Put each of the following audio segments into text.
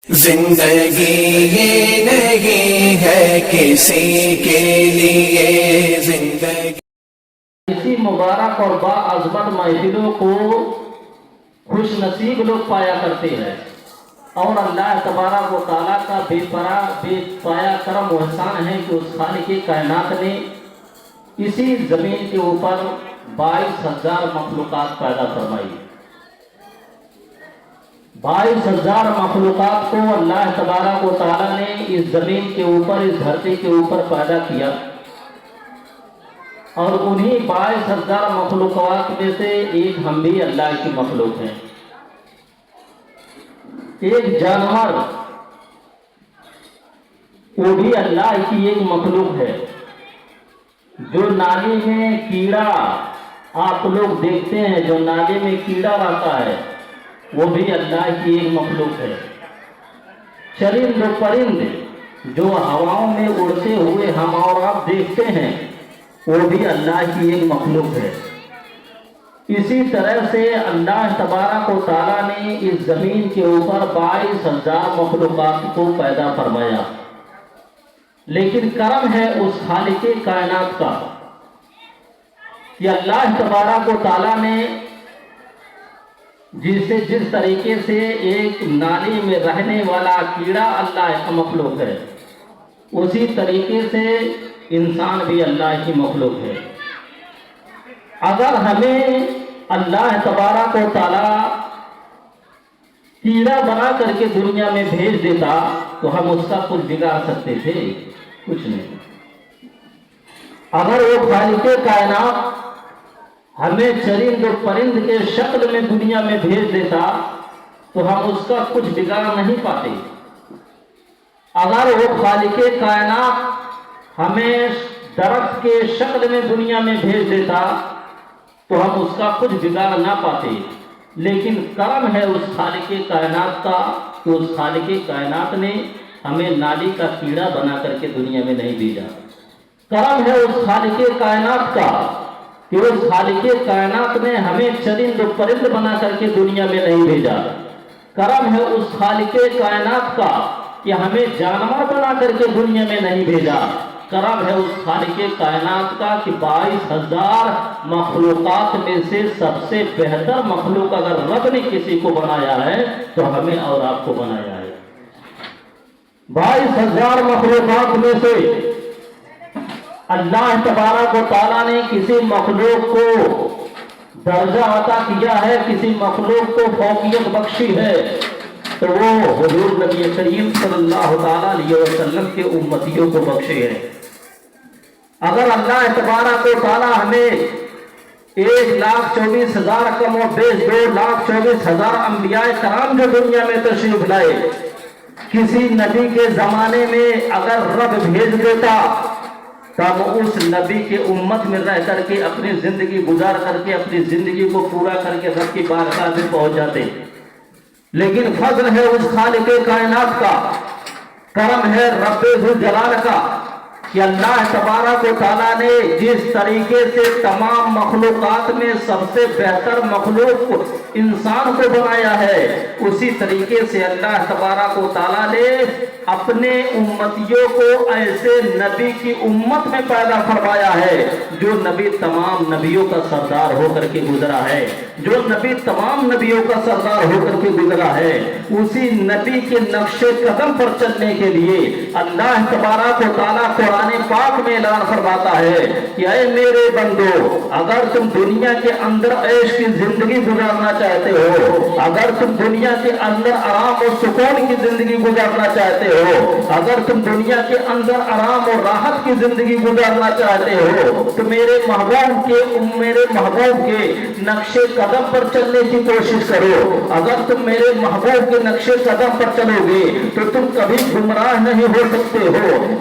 زندگی یہ نہیں ہے کسی کے لیے زندگی اسی مبارک اور باعظمت محفلوں کو خوش نصیب لوگ پایا کرتے ہیں، اور اللہ تبارک و تعالیٰ کا بے پایا کرم و احسان ہے کہ اس خالق کائنات نے اسی زمین کے اوپر 22,000 مخلوقات پیدا فرمائی۔ 22,000 مخلوقات کو اللہ تبارک و تعالیٰ نے اس زمین کے اوپر، اس دھرتی کے اوپر پیدا کیا، اور انہی 22,000 مخلوقات میں سے ایک ہم بھی اللہ کی مخلوق ہیں۔ ایک جانور وہ بھی اللہ کی ایک مخلوق ہے۔ جو نالی میں کیڑا آپ لوگ دیکھتے ہیں، جو نالی میں کیڑا رہتا ہے، وہ بھی اللہ کی ایک مخلوق ہے۔ چرند و پرند جو ہواؤں میں اڑتے ہوئے ہم اور آپ دیکھتے ہیں، وہ بھی اللہ کی ایک مخلوق ہے۔ اسی طرح سے اللہ تبارک و تعالیٰ نے اس زمین کے اوپر 22,000 مخلوقات کو پیدا فرمایا، لیکن کرم ہے اس خالق کائنات کا کہ اللہ تبارک و تعالیٰ نے جس طریقے سے ایک نالی میں رہنے والا کیڑا اللہ کا مخلوق ہے، اسی طریقے سے انسان بھی اللہ کی مخلوق ہے۔ اگر ہمیں اللہ تبارک و تعالیٰ کیڑا بنا کر کے دنیا میں بھیج دیتا تو ہم اس کا کچھ بگاڑ سکتے تھے؟ کچھ نہیں۔ اگر وہ خالق کائنات ہمیں چرند و پرند کے شکل میں دنیا میں بھیج دیتا تو ہم اس کا کچھ بگاڑ نہیں پاتے۔ اگر وہ خالق کائنات ہمیں درخت کے شکل میں دنیا میں بھیج دیتا تو ہم اس کا کچھ بگاڑ نہ پاتے، لیکن کرم ہے اس خالق کائنات کا کہ اس خالق کائنات نے ہمیں نالی کا کیڑا بنا کر کے دنیا میں نہیں بھیجا۔ کرم ہے اس خالق کائنات کا کہ اس خالق کائنات نے ہمیں چرند و پرند بنا کر کے دنیا میں نہیں بھیجا۔ کرم ہے اس خالق کائنات کا کہ ہمیں جانور بنا کر کے دنیا میں نہیں بھیجا۔ کرم ہے اس خالق کائنات کا کہ 22,000 مخلوقات میں سے سب سے بہتر مخلوق اگر رب نے کسی کو بنایا ہے تو ہمیں اور آپ کو بنایا ہے۔ 22,000 مخلوقات میں سے اللہ تبارک و تعالیٰ نے کسی مخلوق کو درجہ عطا کیا ہے، کسی مخلوق کو فوقیت بخشی ہے، تو وہ حضور نبی کریم صلی اللہ تعالیٰ علیہ وسلم کے امتیوں کو بخشے ہے۔ اگر اللہ تبارک و تعالیٰ ہمیں 1,24,000 کم و بیش 2,24,000 انبیاء کرام جو دنیا میں تشریف لائے، کسی نبی کے زمانے میں اگر رب بھیج دیتا تب اس نبی کے امت میں رہ کر کے اپنی زندگی گزار کر کے اپنی زندگی کو پورا کر کے رب کی بارگاہ میں پہنچ جاتے، لیکن فضل ہے اس خالق کائنات کا، کرم ہے رب ذوالجلال کا کہ اللہ تبارک و تعالیٰ نے جس طریقے سے تمام مخلوقات میں سب سے بہتر مخلوق انسان کو بنایا ہے، اسی طریقے سے اللہ تبارک و تعالیٰ نے اپنے امتیوں کو ایسے نبی کی امت میں پیدا فرمایا ہے جو نبی تمام نبیوں کا سردار ہو کر کے گزرا ہے، جو نبی تمام نبیوں کا سردار ہو کر کے گزرا ہے۔ اسی نبی کے نقش قدم پر چلنے کے لیے اللہ تبارک و تعالیٰ قرآن پاک میں اعلان فرماتا ہے کہ اے میرے بندو، اگر تم دنیا کے اندر عیش کی زندگی گزارنا چاہتے ہو، اگر تم دنیا کے اندر آرام اور سکون کی زندگی گزارنا چاہتے ہو، اگر تم دنیا کے اندر آرام اور راحت کی زندگی گزارنا چاہتے ہو، تو میرے محبوب کے نقش قدم پر چلنے کی کوشش کرو۔ اگر تم میرے محبوب کے نقش قدم پر چلو گے تو تم کبھی گمراہ نہیں ہو سکتے ہو۔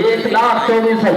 1,24,000